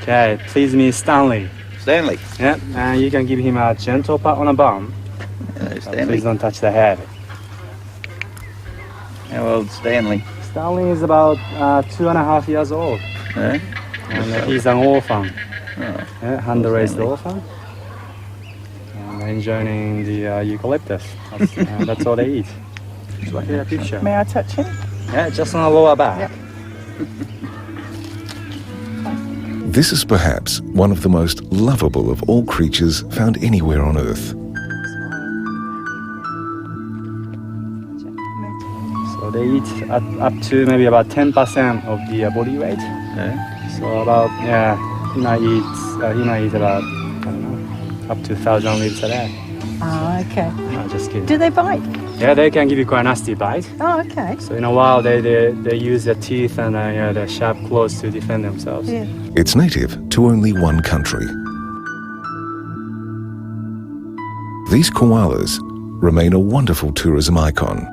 Okay, please meet Stanley. Stanley. Yeah, and you can give him a gentle pat on the bum. Stanley. Please don't touch the head. How old's Stanley? Stanley is about 2.5 years old. Eh? And he's an orphan. Oh. Yeah, hand-raised orphan. And enjoying the eucalyptus. That's all they eat. Just like in a picture. May I touch him? Yeah, just on the lower back. Yep. This is perhaps one of the most lovable of all creatures found anywhere on Earth. So they eat up to maybe about 10% of the body weight. Yeah. So about, he might eat about, I don't know, up to 1,000 liters a day. Oh, okay. No, just kidding. Do they bite? Yeah, they can give you quite a nasty bite. Oh, okay. So in a while they use their teeth and their sharp claws to defend themselves. Yeah. It's native to only one country. These koalas remain a wonderful tourism icon.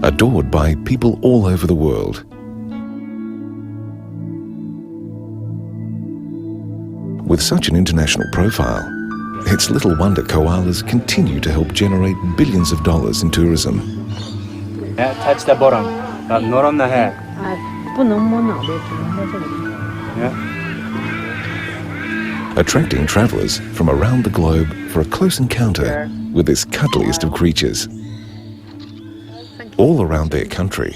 Adored by people all over the world. With such an international profile, it's little wonder koalas continue to help generate billions of dollars in tourism. Yeah, touch the bottom, but not on the head. Yeah. Attracting travellers from around the globe for a close encounter with this cuddliest of creatures. All around their country,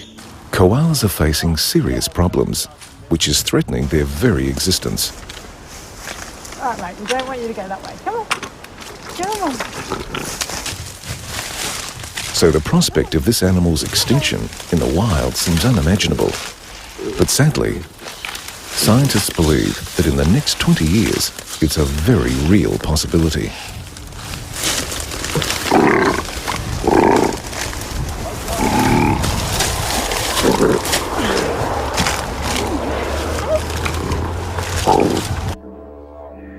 koalas are facing serious problems, which is threatening their very existence. All right, mate, we don't want you to go that way. Come on. Come on. So the prospect of this animal's extinction in the wild seems unimaginable. But sadly, scientists believe that in the next 20 years, it's a very real possibility.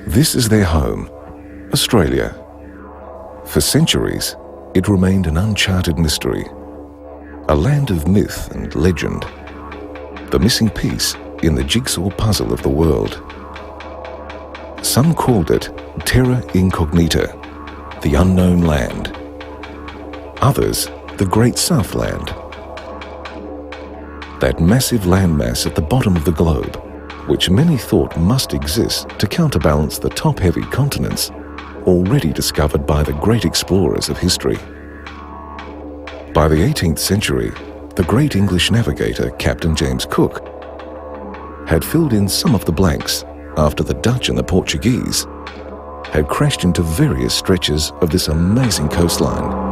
This is their home, Australia. For centuries, it remained an uncharted mystery, a land of myth and legend, the missing piece in the jigsaw puzzle of the world. Some called it Terra Incognita, the unknown land. Others, the Great Southland. That massive landmass at the bottom of the globe, which many thought must exist to counterbalance the top-heavy continents already discovered by the great explorers of history. By the 18th century, the great English navigator Captain James Cook had filled in some of the blanks after the Dutch and the Portuguese had crashed into various stretches of this amazing coastline.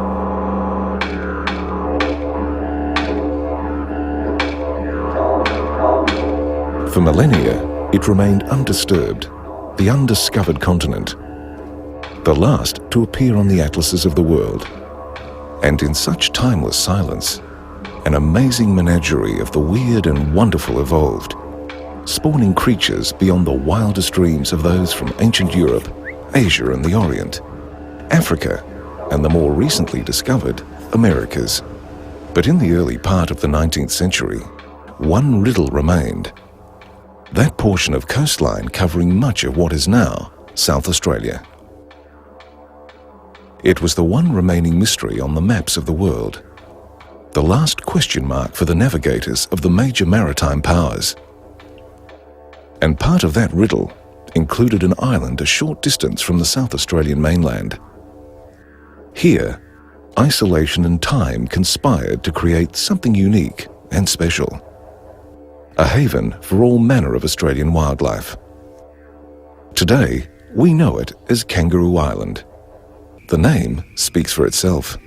For millennia, it remained undisturbed, the undiscovered continent, the last to appear on the atlases of the world. And in such timeless silence, an amazing menagerie of the weird and wonderful evolved, spawning creatures beyond the wildest dreams of those from ancient Europe, Asia and the Orient, Africa, and the more recently discovered Americas. But in the early part of the 19th century, one riddle remained. That portion of coastline covering much of what is now South Australia. It was the one remaining mystery on the maps of the world, the last question mark for the navigators of the major maritime powers. And part of that riddle included an island a short distance from the South Australian mainland. Here, isolation and time conspired to create something unique and special. A haven for all manner of Australian wildlife. Today, we know it as Kangaroo Island. The name speaks for itself.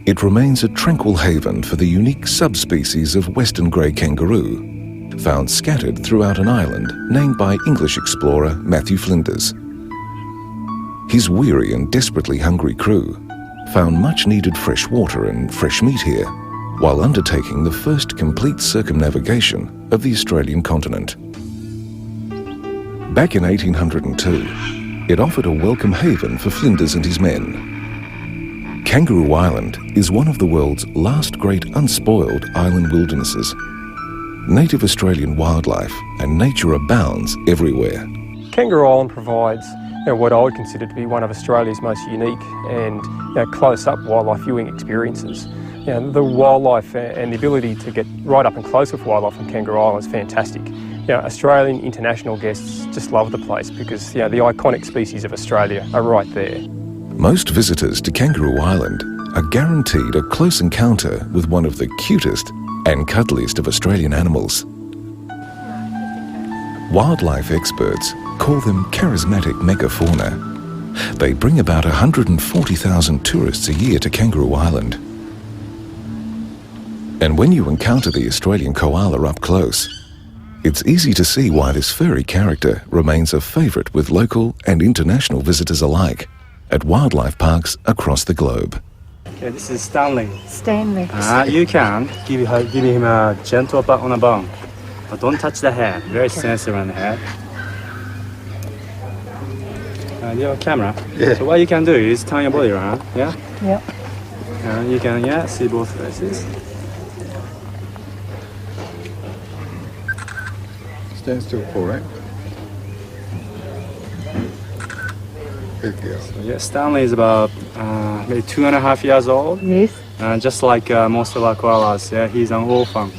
It remains a tranquil haven for the unique subspecies of western grey kangaroo, found scattered throughout an island named by English explorer Matthew Flinders. His weary and desperately hungry crew found much needed fresh water and fresh meat here, while undertaking the first complete circumnavigation of the Australian continent. Back in 1802, it offered a welcome haven for Flinders and his men. Kangaroo Island is one of the world's last great unspoiled island wildernesses. Native Australian wildlife and nature abounds everywhere. Kangaroo Island provides what I would consider to be one of Australia's most unique and close-up wildlife viewing experiences. The wildlife and the ability to get right up and close with wildlife on Kangaroo Island is fantastic. Australian international guests just love the place because the iconic species of Australia are right there. Most visitors to Kangaroo Island are guaranteed a close encounter with one of the cutest and cuddliest of Australian animals. Wildlife experts call them charismatic megafauna. They bring about 140,000 tourists a year to Kangaroo Island. And when you encounter the Australian koala up close, it's easy to see why this furry character remains a favourite with local and international visitors alike at wildlife parks across the globe. Okay, this is Stanley. Stanley. You can give him a gentle pat on the bum, but don't touch the head. Very sensitive on the head. Do you have a camera? Yeah. So what you can do is turn your body around, yeah? Yep. And you can, see both faces. Stand still, Paul, right? Good girl. So, Stanley is about maybe 2.5 years old. Yes. Just like most of our koalas, he's an orphan.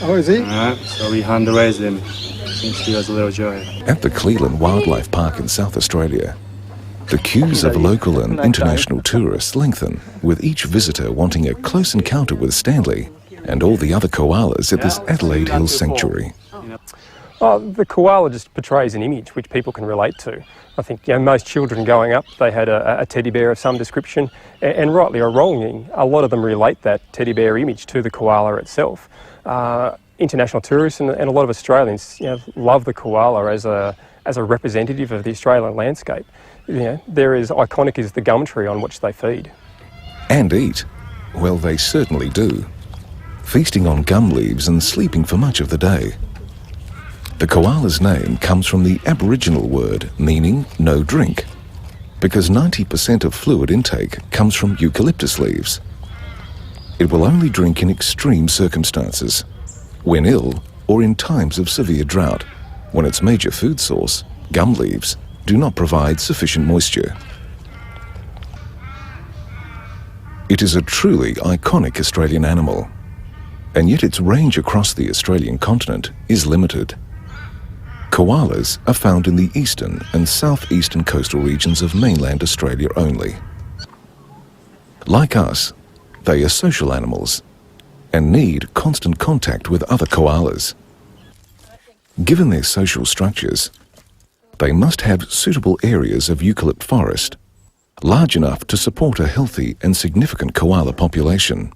Oh, is he? So we hand raised him since he was a little joy. At the Cleland Wildlife Park in South Australia, the queues of local and international tourists lengthen, with each visitor wanting a close encounter with Stanley and all the other koalas at this Adelaide Hills sanctuary. The koala just portrays an image which people can relate to. I think most children growing up, they had a teddy bear of some description, and rightly or wrongly, a lot of them relate that teddy bear image to the koala itself. International tourists and a lot of Australians love the koala as a representative of the Australian landscape. They're as iconic as the gum tree on which they feed. And eat. Well, they certainly do. Feasting on gum leaves and sleeping for much of the day. The koala's name comes from the Aboriginal word meaning no drink, because 90% of fluid intake comes from eucalyptus leaves. It will only drink in extreme circumstances, when ill or in times of severe drought, when its major food source, gum leaves, do not provide sufficient moisture. It is a truly iconic Australian animal, and yet its range across the Australian continent is limited. Koalas are found in the eastern and southeastern coastal regions of mainland Australia only. Like us, they are social animals and need constant contact with other koalas. Given their social structures, they must have suitable areas of eucalypt forest, large enough to support a healthy and significant koala population,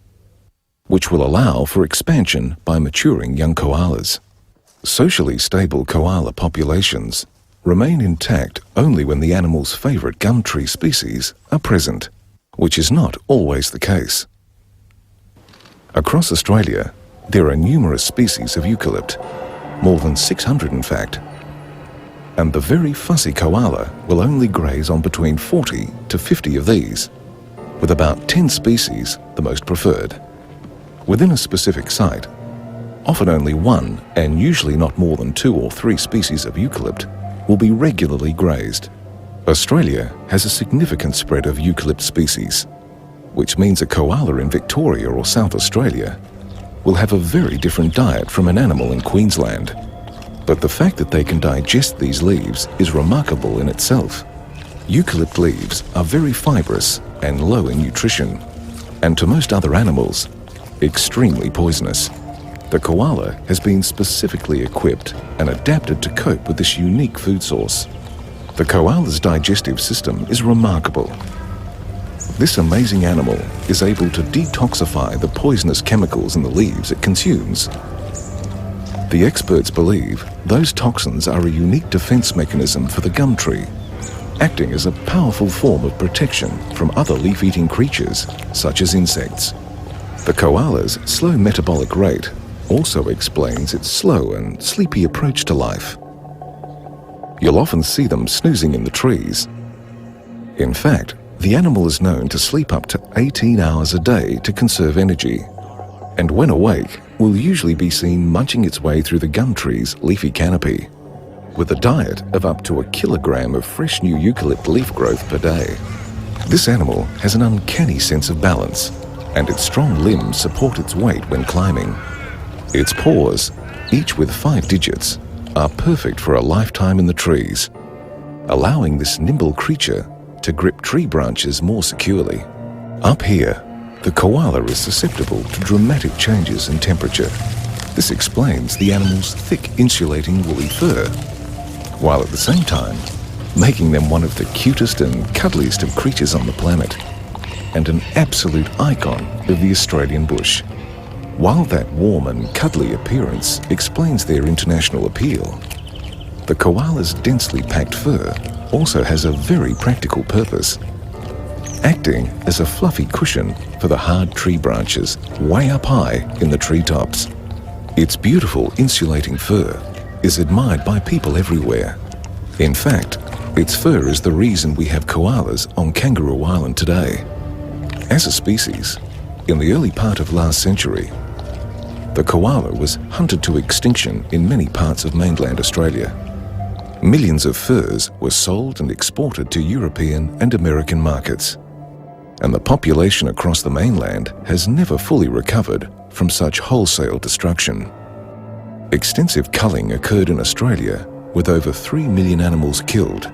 which will allow for expansion by maturing young koalas. Socially stable koala populations remain intact only when the animal's favourite gum tree species are present, which is not always the case. Across Australia, there are numerous species of eucalypt, more than 600 in fact, and the very fussy koala will only graze on between 40 to 50 of these, with about 10 species the most preferred. Within a specific site, often only one, and usually not more than 2 or 3 species of eucalypt, will be regularly grazed. Australia has a significant spread of eucalypt species, which means a koala in Victoria or South Australia will have a very different diet from an animal in Queensland. But the fact that they can digest these leaves is remarkable in itself. Eucalypt leaves are very fibrous and low in nutrition, and to most other animals, extremely poisonous. The koala has been specifically equipped and adapted to cope with this unique food source. The koala's digestive system is remarkable. This amazing animal is able to detoxify the poisonous chemicals in the leaves it consumes. The experts believe those toxins are a unique defense mechanism for the gum tree, acting as a powerful form of protection from other leaf-eating creatures, such as insects. The koala's slow metabolic rate also explains its slow and sleepy approach to life. You'll often see them snoozing in the trees. In fact, the animal is known to sleep up to 18 hours a day to conserve energy, and when awake, will usually be seen munching its way through the gum tree's leafy canopy, with a diet of up to 1 kilogram of fresh new eucalypt leaf growth per day. This animal has an uncanny sense of balance, and its strong limbs support its weight when climbing. Its paws, each with 5 digits, are perfect for a lifetime in the trees, allowing this nimble creature to grip tree branches more securely. Up here, the koala is susceptible to dramatic changes in temperature. This explains the animal's thick, insulating woolly fur, while at the same time making them one of the cutest and cuddliest of creatures on the planet, and an absolute icon of the Australian bush. While that warm and cuddly appearance explains their international appeal, the koala's densely packed fur also has a very practical purpose, acting as a fluffy cushion for the hard tree branches way up high in the treetops. Its beautiful insulating fur is admired by people everywhere. In fact, its fur is the reason we have koalas on Kangaroo Island today. As a species, in the early part of last century, the koala was hunted to extinction in many parts of mainland Australia. Millions of furs were sold and exported to European and American markets, and the population across the mainland has never fully recovered from such wholesale destruction. Extensive culling occurred in Australia, with over 3 million animals killed.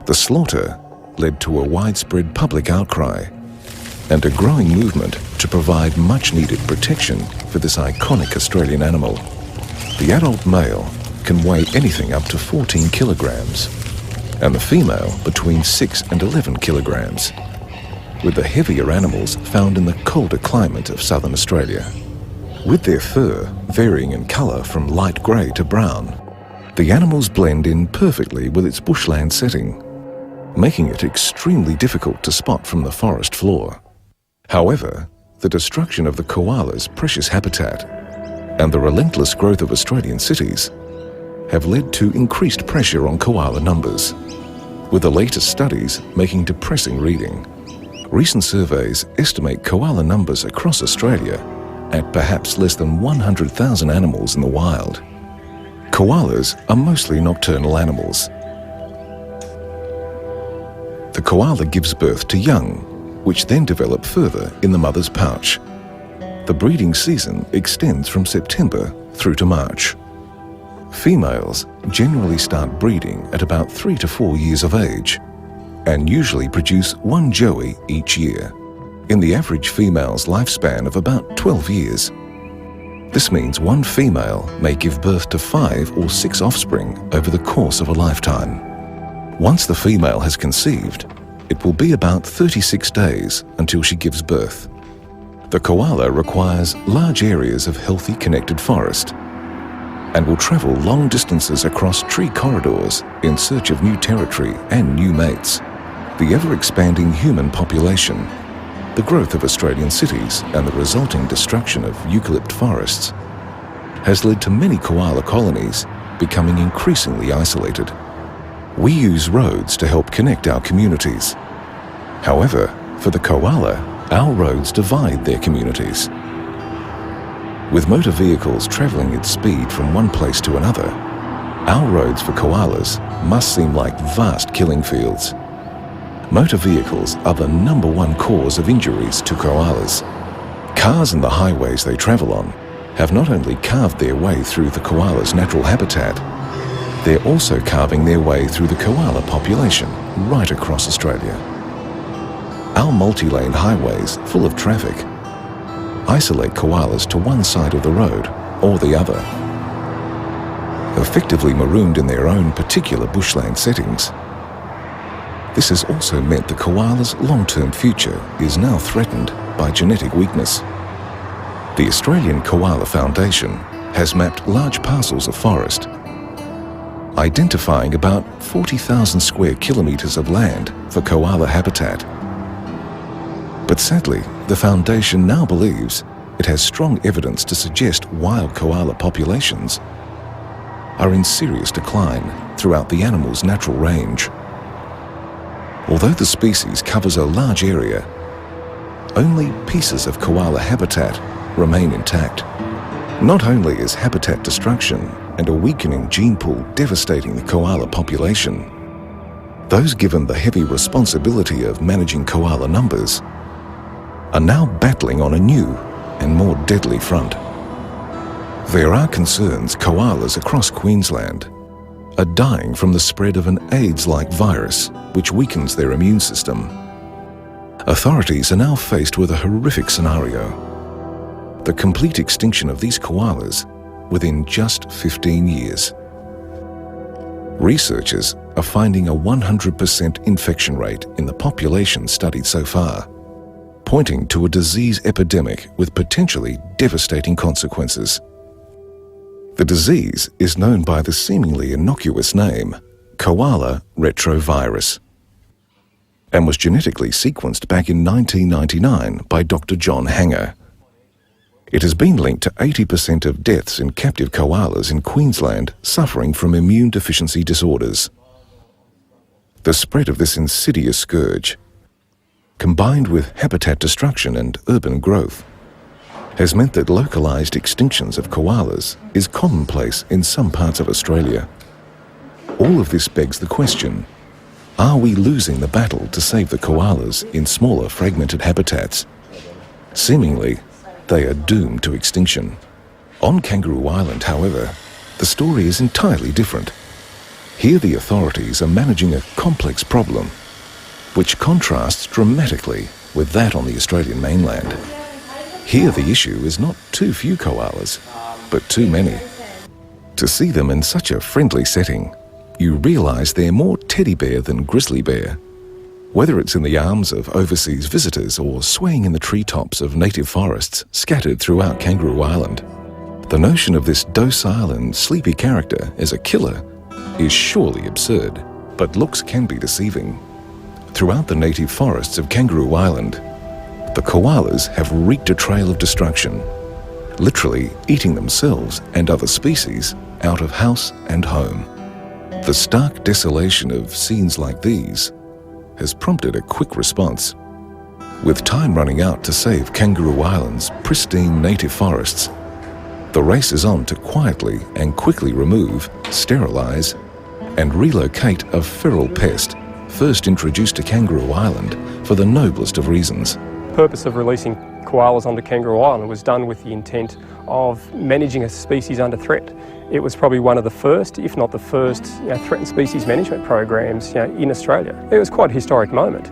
The slaughter led to a widespread public outcry and a growing movement to provide much-needed protection for this iconic Australian animal. The adult male can weigh anything up to 14 kilograms, and the female between 6 and 11 kilograms, with the heavier animals found in the colder climate of southern Australia. With their fur varying in colour from light grey to brown, the animals blend in perfectly with its bushland setting, making it extremely difficult to spot from the forest floor. However, the destruction of the koala's precious habitat and the relentless growth of Australian cities have led to increased pressure on koala numbers, with the latest studies making depressing reading. Recent surveys estimate koala numbers across Australia at perhaps less than 100,000 animals in the wild. Koalas are mostly nocturnal animals. The koala gives birth to young, which then develop further in the mother's pouch. The breeding season extends from September through to March. Females generally start breeding at about 3 to 4 years of age and usually produce 1 joey each year, in the average female's lifespan of about 12 years. This means one female may give birth to 5 or 6 offspring over the course of a lifetime. Once the female has conceived, it will be about 36 days until she gives birth. The koala requires large areas of healthy connected forest and will travel long distances across tree corridors in search of new territory and new mates. The ever-expanding human population, the growth of Australian cities and the resulting destruction of eucalypt forests has led to many koala colonies becoming increasingly isolated. We use roads to help connect our communities. However, for the koala, our roads divide their communities. With motor vehicles travelling at speed from one place to another, our roads for koalas must seem like vast killing fields. Motor vehicles are the #1 cause of injuries to koalas. Cars and the highways they travel on have not only carved their way through the koala's natural habitat, they're also carving their way through the koala population right across Australia. Our multi-lane highways, full of traffic, isolate koalas to one side of the road or the other. Effectively marooned in their own particular bushland settings, this has also meant the koala's long-term future is now threatened by genetic weakness. The Australian Koala Foundation has mapped large parcels of forest, identifying about 40,000 square kilometres of land for koala habitat. But sadly, the Foundation now believes it has strong evidence to suggest wild koala populations are in serious decline throughout the animal's natural range. Although the species covers a large area, only pieces of koala habitat remain intact. Not only is habitat destruction and a weakening gene pool devastating the koala population, those given the heavy responsibility of managing koala numbers are now battling on a new and more deadly front. There are concerns koalas across Queensland are dying from the spread of an AIDS-like virus which weakens their immune system. Authorities are now faced with a horrific scenario: the complete extinction of these koalas within just 15 years. Researchers are finding a 100% infection rate in the population studied so far, pointing to a disease epidemic with potentially devastating consequences. The disease is known by the seemingly innocuous name koala retrovirus and was genetically sequenced back in 1999 by Dr. John Hanger. It has been linked to 80% of deaths in captive koalas in Queensland suffering from immune deficiency disorders. The spread of this insidious scourge, combined with habitat destruction and urban growth, has meant that localised extinctions of koalas is commonplace in some parts of Australia. All of this begs the question: are we losing the battle to save the koalas in smaller fragmented habitats? Seemingly, they are doomed to extinction. On Kangaroo Island, however, the story is entirely different. Here the authorities are managing a complex problem, which contrasts dramatically with that on the Australian mainland. Here the issue is not too few koalas, but too many. To see them in such a friendly setting, you realise they're more teddy bear than grizzly bear. Whether it's in the arms of overseas visitors or swaying in the treetops of native forests scattered throughout Kangaroo Island, the notion of this docile and sleepy character as a killer is surely absurd, but looks can be deceiving. Throughout the native forests of Kangaroo Island, the koalas have wreaked a trail of destruction, literally eating themselves and other species out of house and home. The stark desolation of scenes like these has prompted a quick response. With time running out to save Kangaroo Island's pristine native forests, the race is on to quietly and quickly remove, sterilise and relocate a feral pest first introduced to Kangaroo Island for the noblest of reasons. The purpose of releasing koalas onto Kangaroo Island was done with the intent of managing a species under threat. It was probably one of the first, if not the first, threatened species management programs in Australia. It was quite a historic moment.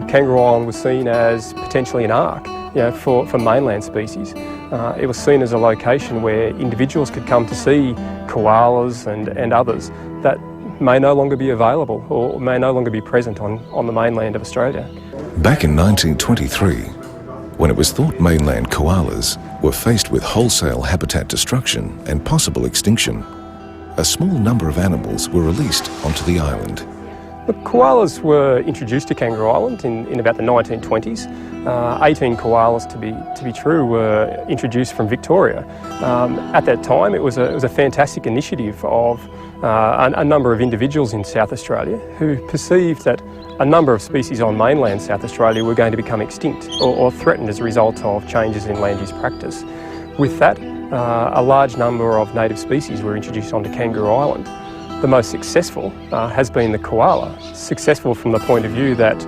Kangaroo Island was seen as potentially an ark for mainland species. It was seen as a location where individuals could come to see koalas and others that may no longer be available or may no longer be present on the mainland of Australia. Back in 1923, when it was thought mainland koalas were faced with wholesale habitat destruction and possible extinction, a small number of animals were released onto the island. The koalas were introduced to Kangaroo Island in about the 1920s. 18 koalas, to be true, were introduced from Victoria. At that time, it was a fantastic initiative of a number of individuals in South Australia who perceived that a number of species on mainland South Australia were going to become extinct or threatened as a result of changes in land use practice. With that, a large number of native species were introduced onto Kangaroo Island. The most successful has been the koala. Successful from the point of view that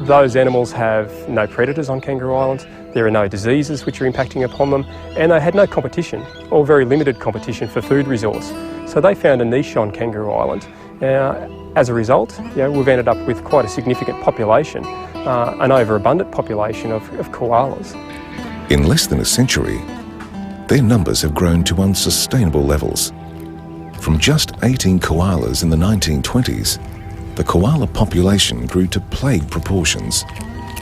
those animals have no predators on Kangaroo Island, there are no diseases which are impacting upon them, and they had no competition, or very limited competition for food resource. So they found a niche on Kangaroo Island. As a result, we've ended up with quite a significant population, an overabundant population of koalas. In less than a century, their numbers have grown to unsustainable levels. From just 18 koalas in the 1920s, the koala population grew to plague proportions,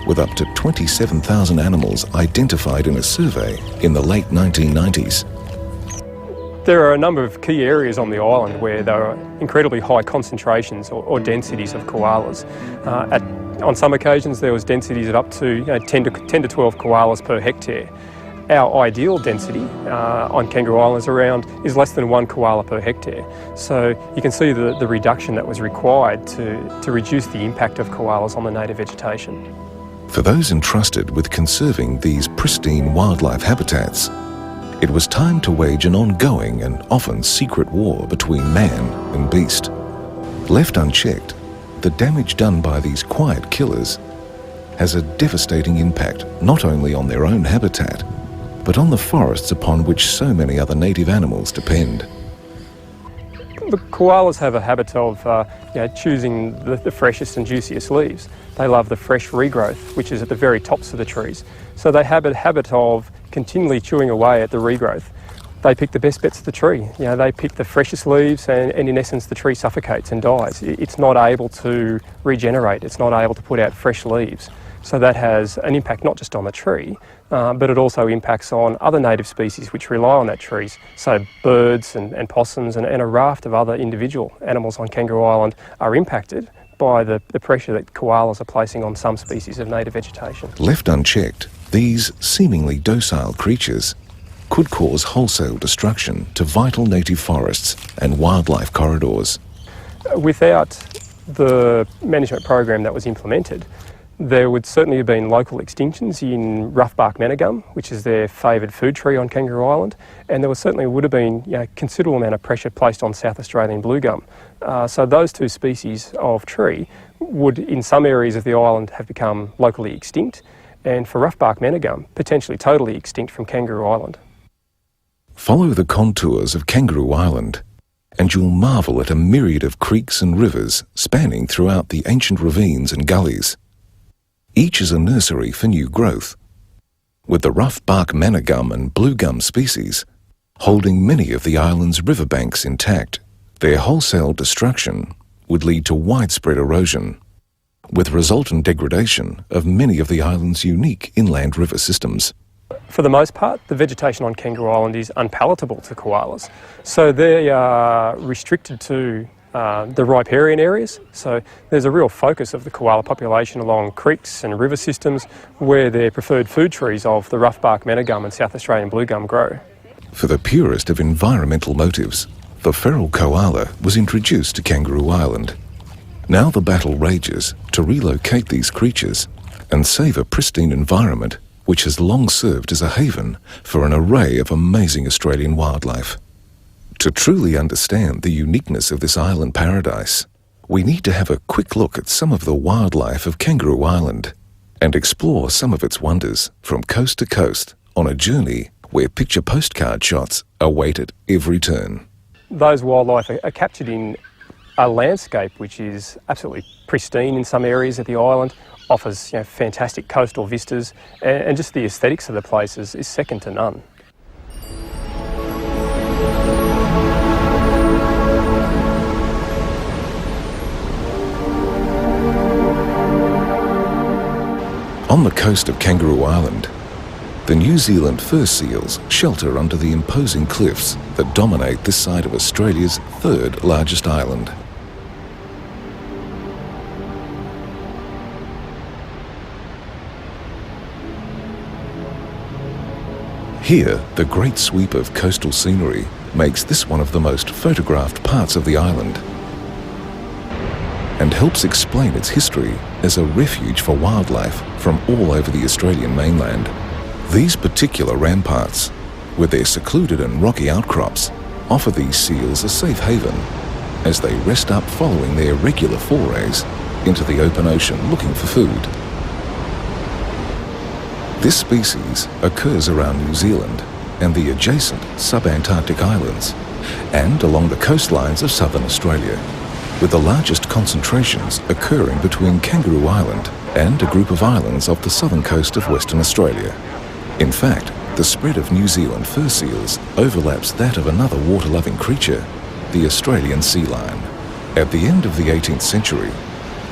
with up to 27,000 animals identified in a survey in the late 1990s. There are a number of key areas on the island where there are incredibly high concentrations or densities of koalas. On some occasions there was densities of up to 10 to 12 koalas per hectare. our ideal density on Kangaroo Island is less than 1 koala per hectare. So you can see the reduction that was required to reduce the impact of koalas on the native vegetation. For those entrusted with conserving these pristine wildlife habitats, it was time to wage an ongoing and often secret war between man and beast. Left unchecked, the damage done by these quiet killers has a devastating impact not only on their own habitat, but on the forests upon which so many other native animals depend. The koalas have a habit of choosing the freshest and juiciest leaves. They love the fresh regrowth, which is at the very tops of the trees. So they have a habit of continually chewing away at the regrowth. They pick the best bits of the tree. They pick the freshest leaves, and in essence the tree suffocates and dies. It's not able to regenerate, it's not able to put out fresh leaves. So that has an impact not just on the tree, but it also impacts on other native species which rely on that trees. So birds and possums and a raft of other individual animals on Kangaroo Island are impacted by the pressure that koalas are placing on some species of native vegetation. Left unchecked, these seemingly docile creatures could cause wholesale destruction to vital native forests and wildlife corridors. Without the management program that was implemented, there would certainly have been local extinctions in rough-bark manna-gum, which is their favoured food tree on Kangaroo Island, and there certainly would have been considerable amount of pressure placed on South Australian blue gum. So those two species of tree would, in some areas of the island, have become locally extinct, and for rough-bark manna-gum, potentially totally extinct from Kangaroo Island. Follow the contours of Kangaroo Island, and you'll marvel at a myriad of creeks and rivers spanning throughout the ancient ravines and gullies. Each is a nursery for new growth, with the rough-bark manna-gum and blue gum species holding many of the island's riverbanks intact. Their wholesale destruction would lead to widespread erosion, with resultant degradation of many of the island's unique inland river systems. For the most part, the vegetation on Kangaroo Island is unpalatable to koalas, so they are restricted to the riparian areas. So there's a real focus of the koala population along creeks and river systems where their preferred food trees of the rough-bark manna-gum and South Australian blue gum grow. For the purest of environmental motives, the feral koala was introduced to Kangaroo Island. Now the battle rages to relocate these creatures and save a pristine environment which has long served as a haven for an array of amazing Australian wildlife. To truly understand the uniqueness of this island paradise, we need to have a quick look at some of the wildlife of Kangaroo Island and explore some of its wonders from coast to coast on a journey where picture postcard shots await at every turn. Those wildlife are captured in a landscape which is absolutely pristine in some areas of the island, offers fantastic coastal vistas, and just the aesthetics of the place is second to none. On the coast of Kangaroo Island, the New Zealand fur seals shelter under the imposing cliffs that dominate this side of Australia's third largest island. Here, the great sweep of coastal scenery makes this one of the most photographed parts of the island and helps explain its history as a refuge for wildlife from all over the Australian mainland. These particular ramparts, with their secluded and rocky outcrops, offer these seals a safe haven as they rest up following their regular forays into the open ocean looking for food. This species occurs around New Zealand and the adjacent subantarctic islands, and along the coastlines of southern Australia, with the largest concentrations occurring between Kangaroo Island and a group of islands off the southern coast of Western Australia. In fact, the spread of New Zealand fur seals overlaps that of another water-loving creature, the Australian sea lion. At the end of the 18th century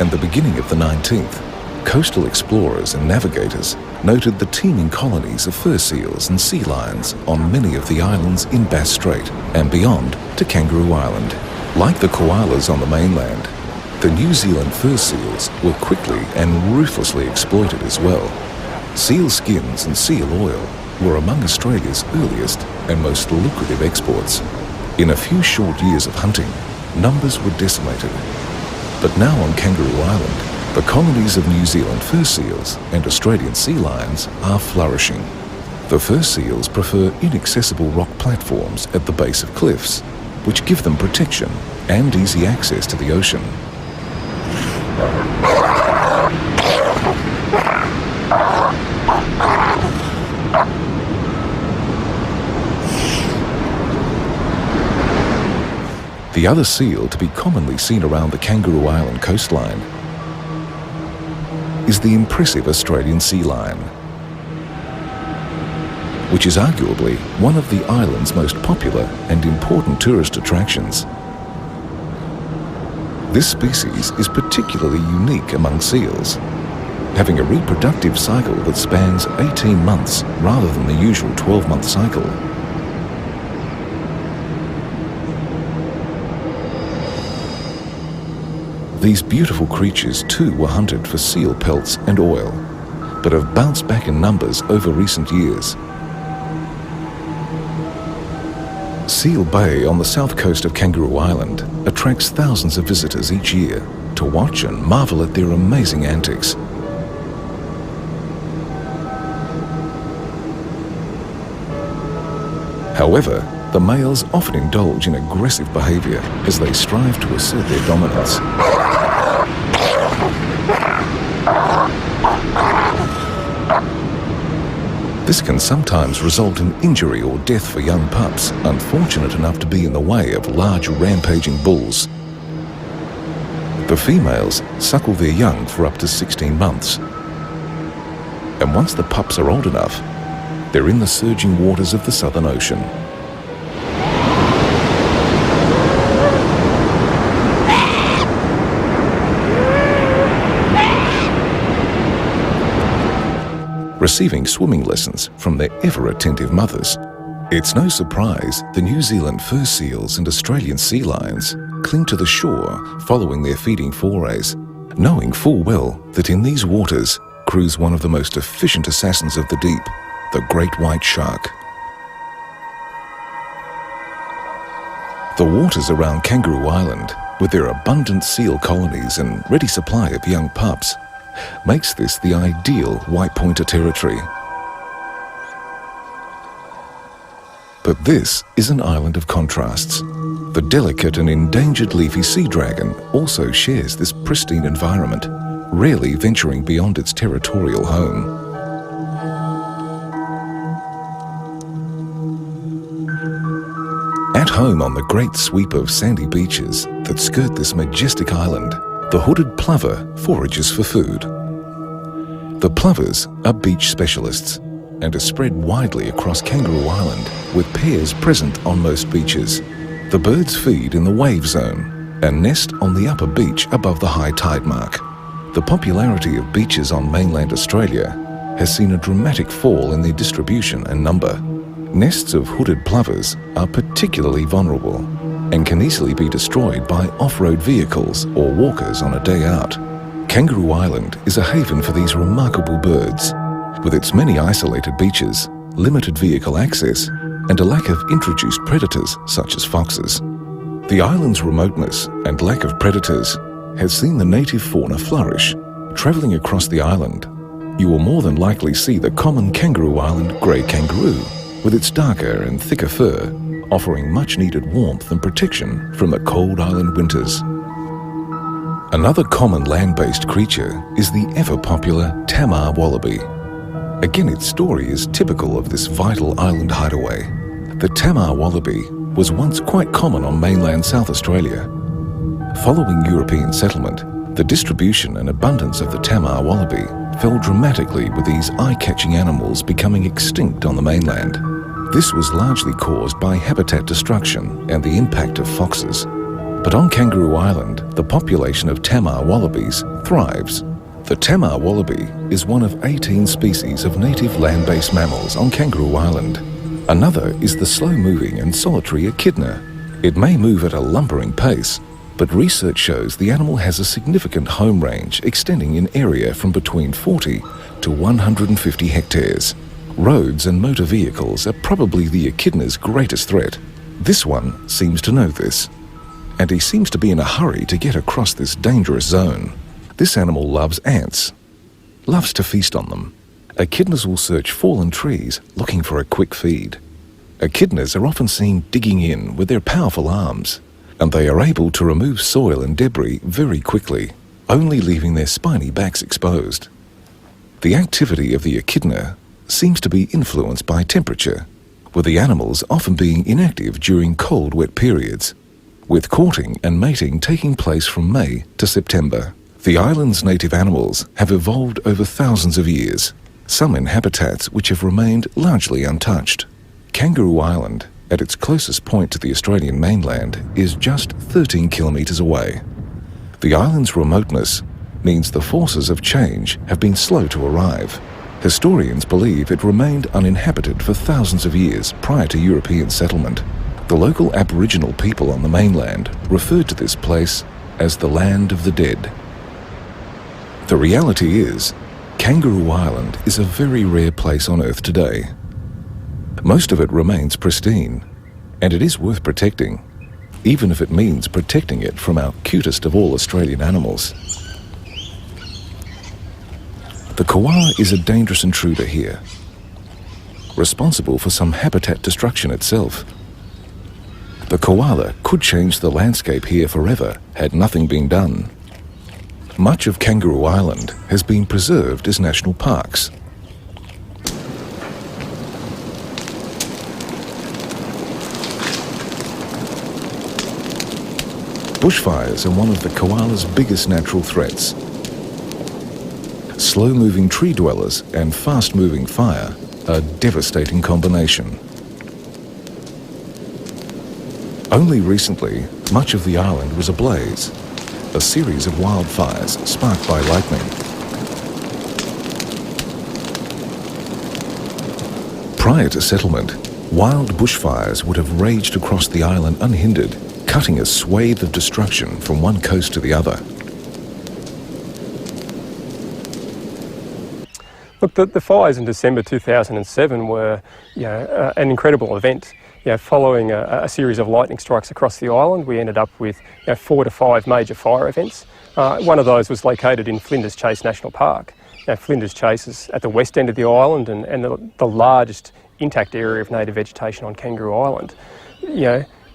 and the beginning of the 19th, coastal explorers and navigators noted the teeming colonies of fur seals and sea lions on many of the islands in Bass Strait and beyond to Kangaroo Island. Like the koalas on the mainland, the New Zealand fur seals were quickly and ruthlessly exploited as well. Seal skins and seal oil were among Australia's earliest and most lucrative exports. In a few short years of hunting, numbers were decimated. But now on Kangaroo Island, the colonies of New Zealand fur seals and Australian sea lions are flourishing. The fur seals prefer inaccessible rock platforms at the base of cliffs, which give them protection and easy access to the ocean. The other seal to be commonly seen around the Kangaroo Island coastline is the impressive Australian sea lion, which is arguably one of the island's most popular and important tourist attractions. This species is particularly unique among seals, having a reproductive cycle that spans 18 months rather than the usual 12-month cycle. These beautiful creatures too were hunted for seal pelts and oil, but have bounced back in numbers over recent years. Seal Bay on the south coast of Kangaroo Island attracts thousands of visitors each year to watch and marvel at their amazing antics. However, the males often indulge in aggressive behaviour as they strive to assert their dominance. This can sometimes result in injury or death for young pups, unfortunate enough to be in the way of large rampaging bulls. The females suckle their young for up to 16 months. And once the pups are old enough, they're in the surging waters of the Southern Ocean. Receiving swimming lessons from their ever-attentive mothers, it's no surprise the New Zealand fur seals and Australian sea lions cling to the shore following their feeding forays, knowing full well that in these waters cruise one of the most efficient assassins of the deep, the great white shark. The waters around Kangaroo Island, with their abundant seal colonies and ready supply of young pups, makes this the ideal white pointer territory. But this is an island of contrasts. The delicate and endangered leafy sea dragon also shares this pristine environment, rarely venturing beyond its territorial home. At home on the great sweep of sandy beaches that skirt this majestic island, the hooded plover forages for food. The plovers are beach specialists and are spread widely across Kangaroo Island, with pairs present on most beaches. The birds feed in the wave zone and nest on the upper beach above the high tide mark. The popularity of beaches on mainland Australia has seen a dramatic fall in their distribution and number. Nests of hooded plovers are particularly vulnerable and can easily be destroyed by off-road vehicles or walkers on a day out. Kangaroo Island is a haven for these remarkable birds, with its many isolated beaches, limited vehicle access, and a lack of introduced predators such as foxes. The island's remoteness and lack of predators has seen the native fauna flourish. Travelling across the island, you will more than likely see the common Kangaroo Island grey kangaroo, with its darker and thicker fur, offering much-needed warmth and protection from the cold island winters. Another common land-based creature is the ever-popular Tamar wallaby. Again, its story is typical of this vital island hideaway. The Tamar wallaby was once quite common on mainland South Australia. Following European settlement, the distribution and abundance of the Tamar wallaby fell dramatically, with these eye-catching animals becoming extinct on the mainland. This was largely caused by habitat destruction and the impact of foxes. But on Kangaroo Island, the population of Tamar wallabies thrives. The Tamar wallaby is one of 18 species of native land-based mammals on Kangaroo Island. Another is the slow-moving and solitary echidna. It may move at a lumbering pace, but research shows the animal has a significant home range extending in area from between 40 to 150 hectares. Roads and motor vehicles are probably the echidna's greatest threat. This one seems to know this, and he seems to be in a hurry to get across this dangerous zone. This animal loves ants, loves to feast on them. Echidnas will search fallen trees looking for a quick feed. Echidnas are often seen digging in with their powerful arms, and they are able to remove soil and debris very quickly, only leaving their spiny backs exposed. The activity of the echidna seems to be influenced by temperature, with the animals often being inactive during cold, wet periods, with courting and mating taking place from May to September. The island's native animals have evolved over thousands of years, some in habitats which have remained largely untouched. Kangaroo Island, at its closest point to the Australian mainland, is just 13 kilometres away. The island's remoteness means the forces of change have been slow to arrive. Historians believe it remained uninhabited for thousands of years prior to European settlement. The local Aboriginal people on the mainland referred to this place as the Land of the Dead. The reality is, Kangaroo Island is a very rare place on Earth today. Most of it remains pristine, and it is worth protecting, even if it means protecting it from our cutest of all Australian animals. The koala is a dangerous intruder here, responsible for some habitat destruction itself. The koala could change the landscape here forever had nothing been done. Much of Kangaroo Island has been preserved as national parks. Bushfires are one of the koala's biggest natural threats. Slow-moving tree dwellers and fast-moving fire are a devastating combination. Only recently, much of the island was ablaze, a series of wildfires sparked by lightning. Prior to settlement, wild bushfires would have raged across the island unhindered, cutting a swathe of destruction from one coast to the other. Look, the fires in December 2007 were an incredible event. Following a series of lightning strikes across the island, we ended up with 4 to 5 major fire events. One of those was located in Flinders Chase National Park. Flinders Chase is at the west end of the island and the largest intact area of native vegetation on Kangaroo Island.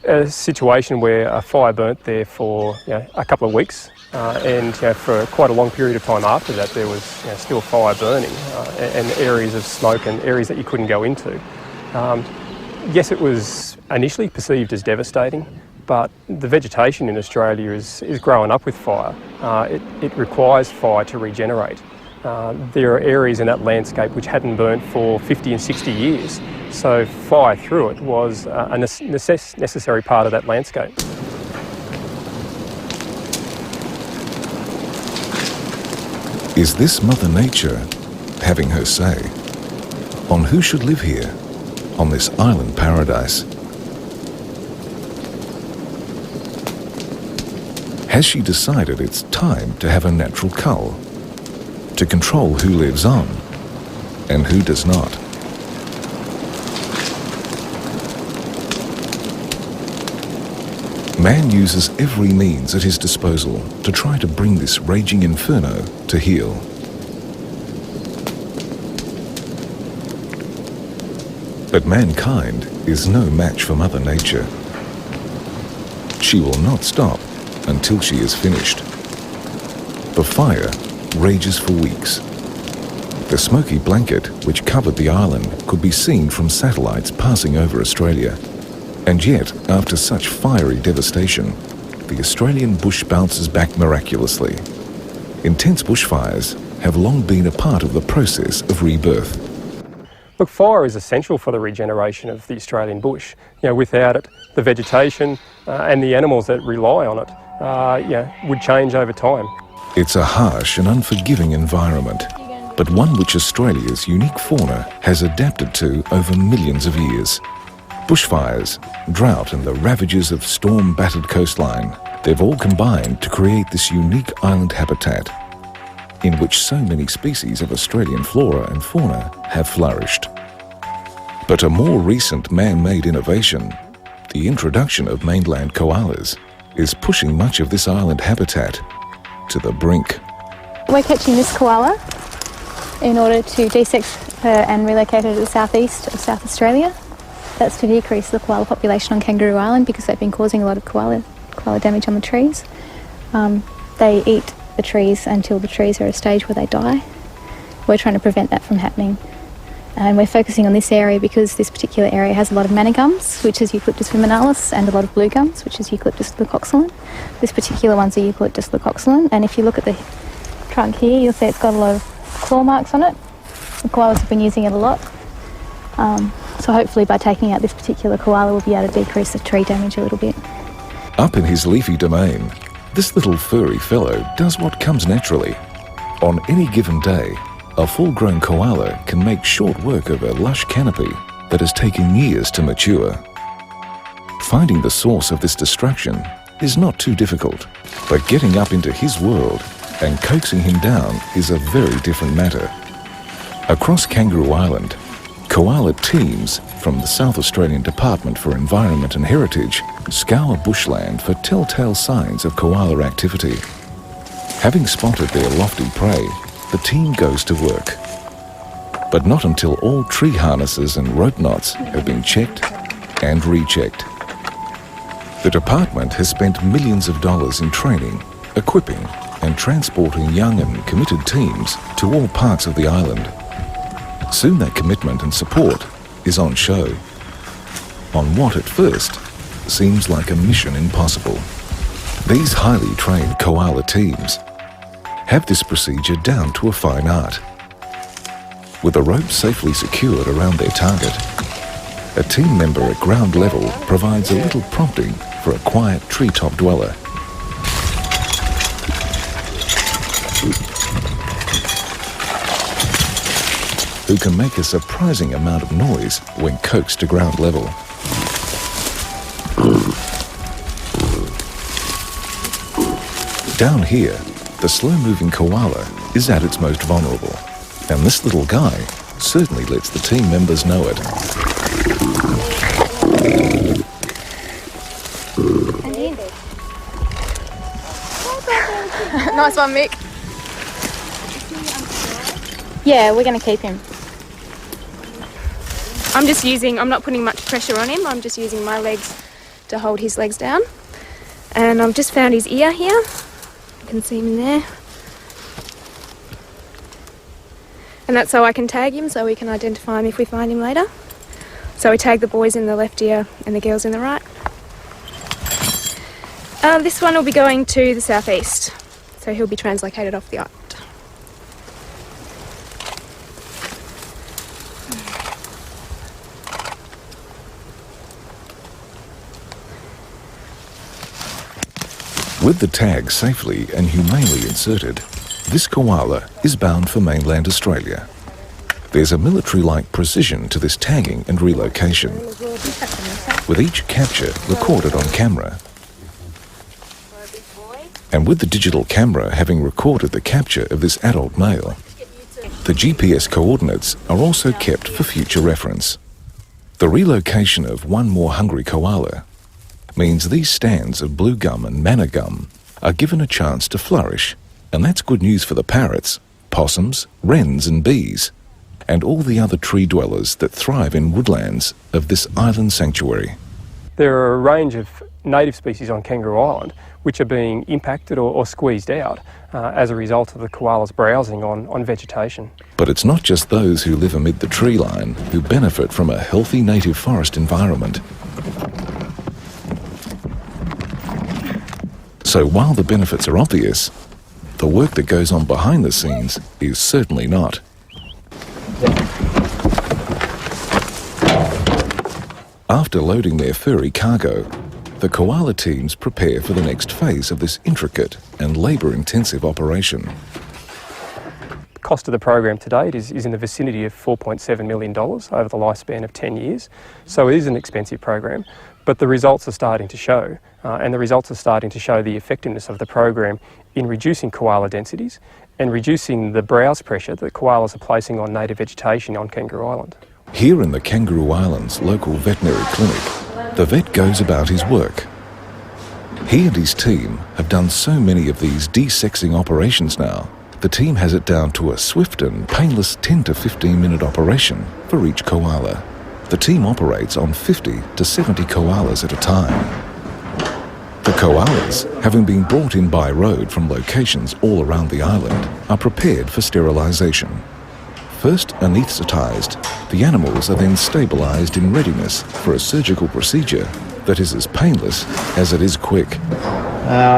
A situation where a fire burnt there for a couple of weeks, and for quite a long period of time after that there was still fire burning and areas of smoke and areas that you couldn't go into. Yes, it was initially perceived as devastating, but the vegetation in Australia is growing up with fire. It requires fire to regenerate. There are areas in that landscape which hadn't burnt for 50 and 60 years, so fire through it was a necessary part of that landscape. Is this Mother Nature having her say on who should live here, on this island paradise? Has she decided it's time to have a natural cull, to control who lives on and who does not? Man uses every means at his disposal to try to bring this raging inferno to heel. But mankind is no match for Mother Nature. She will not stop until she is finished. The fire rages for weeks. The smoky blanket which covered the island could be seen from satellites passing over Australia. And yet, after such fiery devastation, the Australian bush bounces back miraculously. Intense bushfires have long been a part of the process of rebirth. Look, fire is essential for the regeneration of the Australian bush. Without it, the vegetation and the animals that rely on it, would change over time. It's a harsh and unforgiving environment, but one which Australia's unique fauna has adapted to over millions of years. Bushfires, drought and the ravages of storm-battered coastline, they've all combined to create this unique island habitat in which so many species of Australian flora and fauna have flourished. But a more recent man-made innovation, the introduction of mainland koalas, is pushing much of this island habitat to the brink. We're catching this koala in order to desex her and relocate her to the southeast of South Australia. That's to decrease the koala population on Kangaroo Island because they've been causing a lot of koala damage on the trees. They eat the trees until the trees are at a stage where they die. We're trying to prevent that from happening. And we're focusing on this area because this particular area has a lot of manna gums, which is Eucalyptus viminalis, and a lot of blue gums, which is Eucalyptus leucoxylon. This particular one's a Eucalyptus leucoxylon, and if you look at the trunk here, you'll see it's got a lot of claw marks on it. The koalas have been using it a lot. So hopefully by taking out this particular koala, we'll be able to decrease the tree damage a little bit. Up in his leafy domain, this little furry fellow does what comes naturally. On any given day, a full-grown koala can make short work of a lush canopy that has taken years to mature. Finding the source of this destruction is not too difficult, but getting up into his world and coaxing him down is a very different matter. Across Kangaroo Island, koala teams from the South Australian Department for Environment and Heritage scour bushland for telltale signs of koala activity. Having spotted their lofty prey, the team goes to work. But not until all tree harnesses and rope knots have been checked and rechecked. The department has spent millions of dollars in training, equipping and transporting young and committed teams to all parts of the island. Soon that commitment and support is on show, on what at first seems like a mission impossible. These highly trained koala teams have this procedure down to a fine art. With a rope safely secured around their target, a team member at ground level provides a little prompting for a quiet treetop dweller. Who can make a surprising amount of noise when coaxed to ground level. Down here, the slow-moving koala is at its most vulnerable, and this little guy certainly lets the team members know it. Nice one, Mick. Yeah, we're going to keep him. I'm not putting much pressure on him, I'm just using my legs to hold his legs down. And I've just found his ear here. You can see him in there. And that's so I can tag him, so we can identify him if we find him later. So we tag the boys in the left ear and the girls in the right. This one will be going to the southeast, so he'll be translocated off the island. With the tag safely and humanely inserted, this koala is bound for mainland Australia. There's a military-like precision to this tagging and relocation, with each capture recorded on camera. And with the digital camera having recorded the capture of this adult male, the GPS coordinates are also kept for future reference. The relocation of one more hungry koala means these stands of blue gum and manna gum are given a chance to flourish, and that's good news for the parrots, possums, wrens and bees, and all the other tree dwellers that thrive in woodlands of this island sanctuary. There are a range of native species on Kangaroo Island which are being impacted or squeezed out as a result of the koalas browsing on vegetation. But it's not just those who live amid the tree line who benefit from a healthy native forest environment. So while the benefits are obvious, the work that goes on behind the scenes is certainly not. After loading their furry cargo, the koala teams prepare for the next phase of this intricate and labour-intensive operation. The cost of the program to date is in the vicinity of $4.7 million over the lifespan of 10 years. So it is an expensive program, but the results are starting to show, and the results are starting to show the effectiveness of the program in reducing koala densities and reducing the browse pressure that koalas are placing on native vegetation on Kangaroo Island. Here in the Kangaroo Islands local veterinary clinic, the vet goes about his work. He and his team have done so many of these desexing operations now, the team has it down to a swift and painless 10 to 15 minute operation for each koala. The team operates on 50 to 70 koalas at a time. The koalas, having been brought in by road from locations all around the island, are prepared for sterilisation. First anaesthetised, the animals are then stabilised in readiness for a surgical procedure that is as painless as it is quick.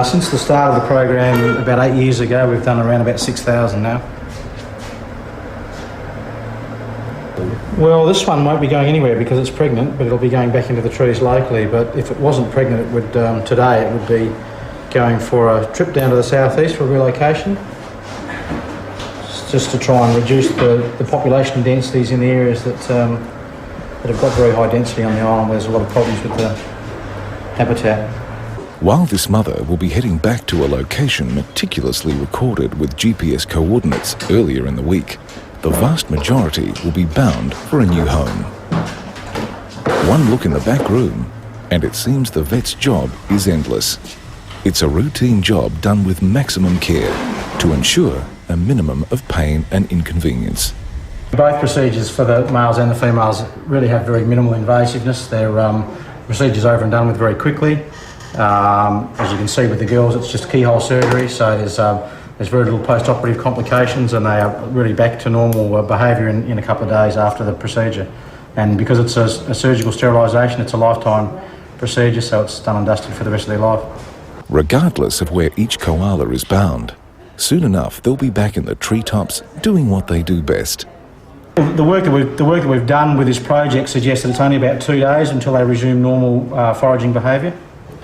Since the start of the program about 8 years ago, we've done around about 6,000 now. Well, this one won't be going anywhere because it's pregnant, but it'll be going back into the trees locally. But if it wasn't pregnant, it would today it would be going for a trip down to the southeast for relocation, just to try and reduce the population densities in the areas that have got very high density on the island, where there's a lot of problems with the habitat. While this mother will be heading back to a location meticulously recorded with GPS coordinates earlier in the week, the vast majority will be bound for a new home. One look in the back room, and it seems the vet's job is endless. It's a routine job done with maximum care to ensure a minimum of pain and inconvenience. Both procedures for the males and the females really have very minimal invasiveness. They're procedures over and done with very quickly. As you can see with the girls, it's just keyhole surgery, so there's very little post-operative complications, and they are really back to normal behaviour in a couple of days after the procedure. And because it's a surgical sterilisation, it's a lifetime procedure, so it's done and dusted for the rest of their life. Regardless of where each koala is bound, soon enough they'll be back in the treetops doing what they do best. The work that we've done with this project suggests that it's only about 2 days until they resume normal foraging behaviour.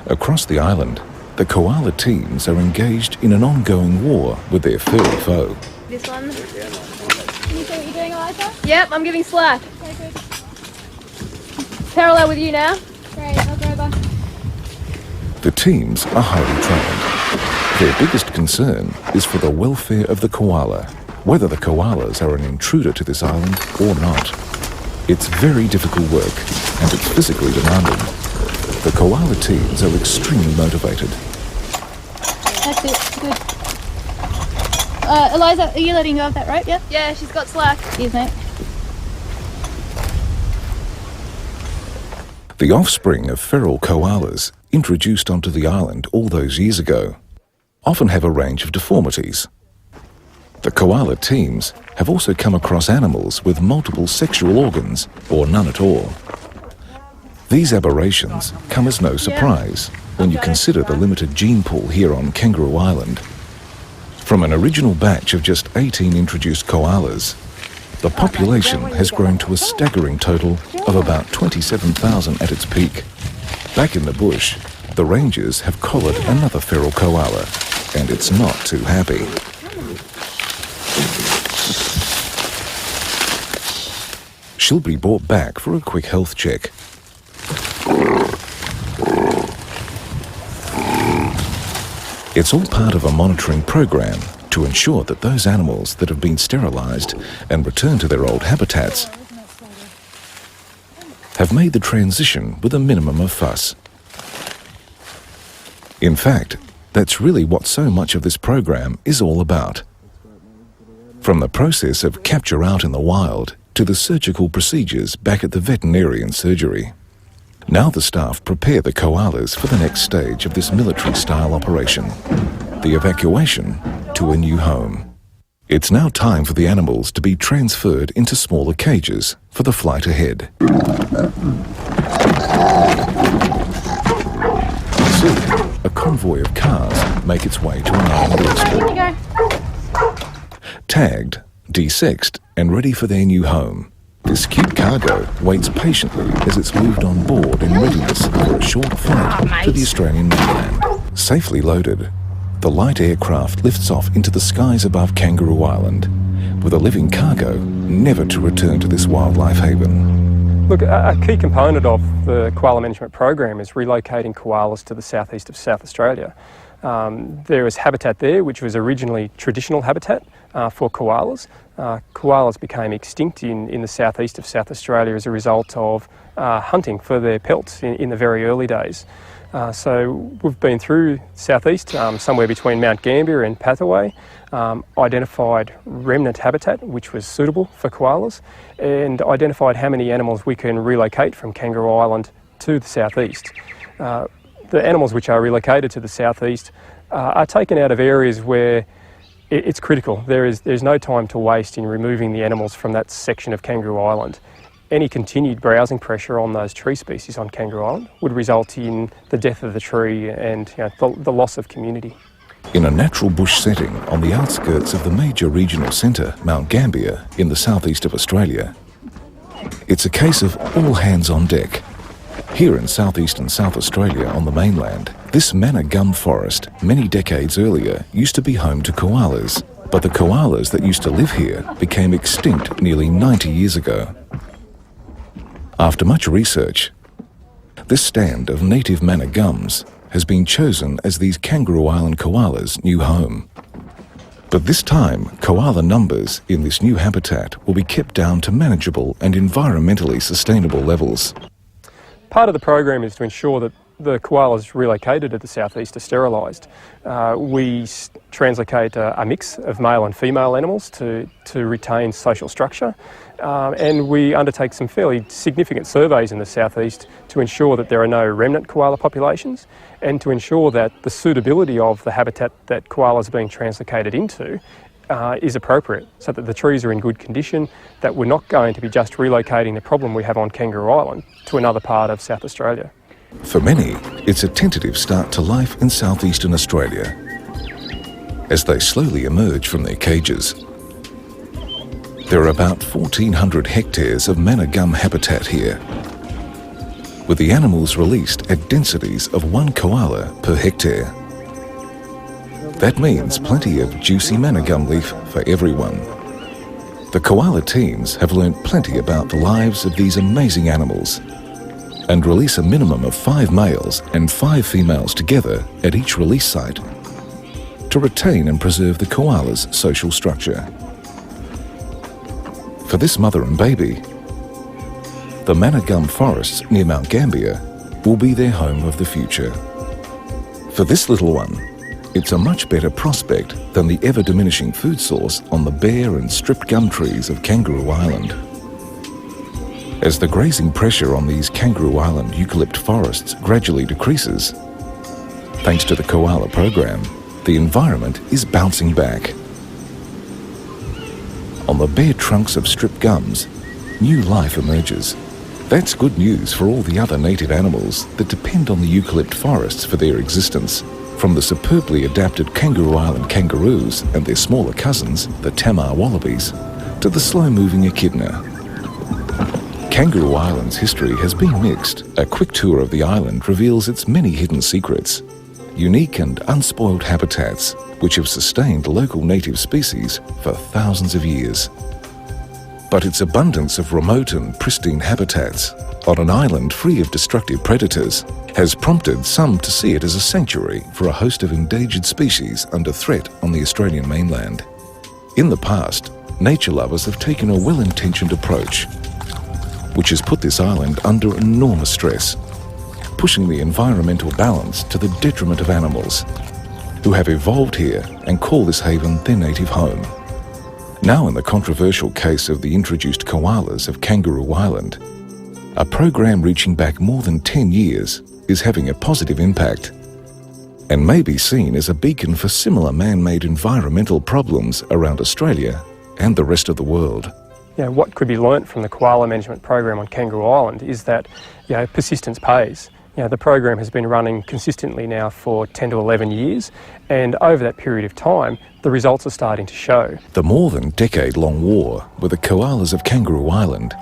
Across the island, the koala teams are engaged in an ongoing war with their furry foe. This one. Can you see what you're doing, Eliza? Yep, I'm giving slack. Okay, good. Parallel with you now. Great, I'll go over. The teams are highly trained. Their biggest concern is for the welfare of the koala, whether the koalas are an intruder to this island or not. It's very difficult work, and it's physically demanding. The koala teams are extremely motivated. That's it, good. Eliza, are you letting go of that rope, yep? Yeah, she's got slack. Cheers, mate. The offspring of feral koalas, introduced onto the island all those years ago, often have a range of deformities. The koala teams have also come across animals with multiple sexual organs, or none at all. These aberrations come as no surprise when you consider the limited gene pool here on Kangaroo Island. From an original batch of just 18 introduced koalas, the population has grown to a staggering total of about 27,000 at its peak. Back in the bush, the rangers have collared another feral koala, and it's not too happy. She'll be brought back for a quick health check. It's all part of a monitoring program to ensure that those animals that have been sterilised and returned to their old habitats have made the transition with a minimum of fuss. In fact, that's really what so much of this program is all about. From the process of capture out in the wild to the surgical procedures back at the veterinarian surgery. Now the staff prepare the koalas for the next stage of this military-style operation, the evacuation to a new home. It's now time for the animals to be transferred into smaller cages for the flight ahead. Soon, a convoy of cars make its way to an island airstrip. Tagged, desexed, and ready for their new home. This cute cargo waits patiently as it's moved on board in readiness for a short flight to the Australian mainland. Safely loaded, the light aircraft lifts off into the skies above Kangaroo Island, with a living cargo never to return to this wildlife haven. Look, a key component of the koala management program is relocating koalas to the southeast of South Australia. There is habitat there which was originally traditional habitat for koalas. Koalas became extinct in the southeast of South Australia as a result of hunting for their pelts in the very early days. So we've been through southeast, somewhere between Mount Gambier and Pathaway, identified remnant habitat which was suitable for koalas, and identified how many animals we can relocate from Kangaroo Island to the southeast. The animals which are relocated to the southeast are taken out of areas where it's critical. There's no time to waste in removing the animals from that section of Kangaroo Island. Any continued browsing pressure on those tree species on Kangaroo Island would result in the death of the tree and the loss of community. In a natural bush setting on the outskirts of the major regional centre, Mount Gambier, in the southeast of Australia, it's a case of all hands on deck. Here in southeastern South Australia on the mainland, this manna gum forest many decades earlier used to be home to koalas, but the koalas that used to live here became extinct nearly 90 years ago. After much research, this stand of native manna gums has been chosen as these Kangaroo Island koalas' new home. But this time, koala numbers in this new habitat will be kept down to manageable and environmentally sustainable levels. Part of the program is to ensure that the koalas relocated to the southeast are sterilised. We translocate a mix of male and female animals to retain social structure, and we undertake some fairly significant surveys in the southeast to ensure that there are no remnant koala populations and to ensure that the suitability of the habitat that koalas are being translocated into is appropriate, so that the trees are in good condition, that we're not going to be just relocating the problem we have on Kangaroo Island to another part of South Australia. For many, it's a tentative start to life in southeastern Australia as they slowly emerge from their cages. There are about 1,400 hectares of manna gum habitat here, with the animals released at densities of 1 koala per hectare. That means plenty of juicy manna gum leaf for everyone. The koala teams have learnt plenty about the lives of these amazing animals and release a minimum of 5 males and 5 females together at each release site to retain and preserve the koala's social structure. For this mother and baby, the manna gum forests near Mount Gambier will be their home of the future. For this little one, it's a much better prospect than the ever-diminishing food source on the bare and stripped gum trees of Kangaroo Island. As the grazing pressure on these Kangaroo Island eucalypt forests gradually decreases, thanks to the koala program, the environment is bouncing back. On the bare trunks of stripped gums, new life emerges. That's good news for all the other native animals that depend on the eucalypt forests for their existence, from the superbly adapted Kangaroo Island kangaroos and their smaller cousins, the Tamar wallabies, to the slow-moving echidna. Kangaroo Island's history has been mixed. A quick tour of the island reveals its many hidden secrets, unique and unspoiled habitats which have sustained local native species for thousands of years. But its abundance of remote and pristine habitats on an island free of destructive predators has prompted some to see it as a sanctuary for a host of endangered species under threat on the Australian mainland. In the past, nature lovers have taken a well-intentioned approach, which has put this island under enormous stress, pushing the environmental balance to the detriment of animals, who have evolved here and call this haven their native home. Now, in the controversial case of the introduced koalas of Kangaroo Island, a program reaching back more than 10 years is having a positive impact and may be seen as a beacon for similar man-made environmental problems around Australia and the rest of the world. What could be learnt from the koala management program on Kangaroo Island is that persistence pays. The program has been running consistently now for 10 to 11 years, and over that period of time, the results are starting to show. The more than decade-long war with the koalas of Kangaroo Island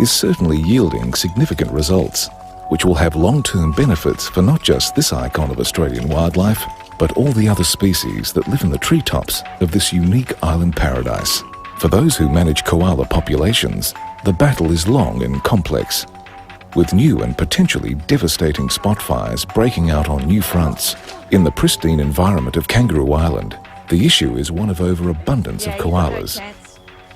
is certainly yielding significant results, which will have long-term benefits for not just this icon of Australian wildlife, but all the other species that live in the treetops of this unique island paradise. For those who manage koala populations, the battle is long and complex. with new and potentially devastating spot fires breaking out on new fronts. In the pristine environment of Kangaroo Island, the issue is one of overabundance of koalas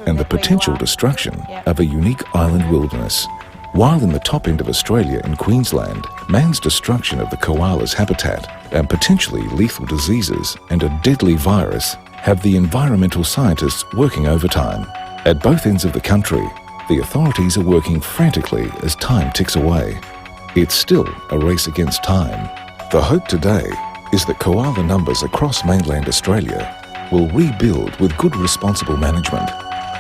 and the potential destruction of a unique island wilderness. While in the top end of Australia and Queensland, man's destruction of the koala's habitat and potentially lethal diseases and a deadly virus have the environmental scientists working overtime. At both ends of the country, the authorities are working frantically as time ticks away. It's still a race against time. The hope today is that koala numbers across mainland Australia will rebuild with good responsible management.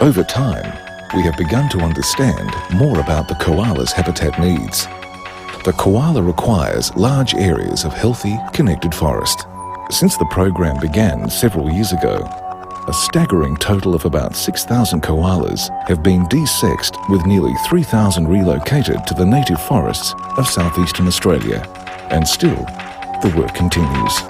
Over time, we have begun to understand more about the koala's habitat needs. The koala requires large areas of healthy, connected forest. Since the program began several years ago, a staggering total of about 6,000 koalas have been desexed, with nearly 3,000 relocated to the native forests of southeastern Australia. And still, the work continues.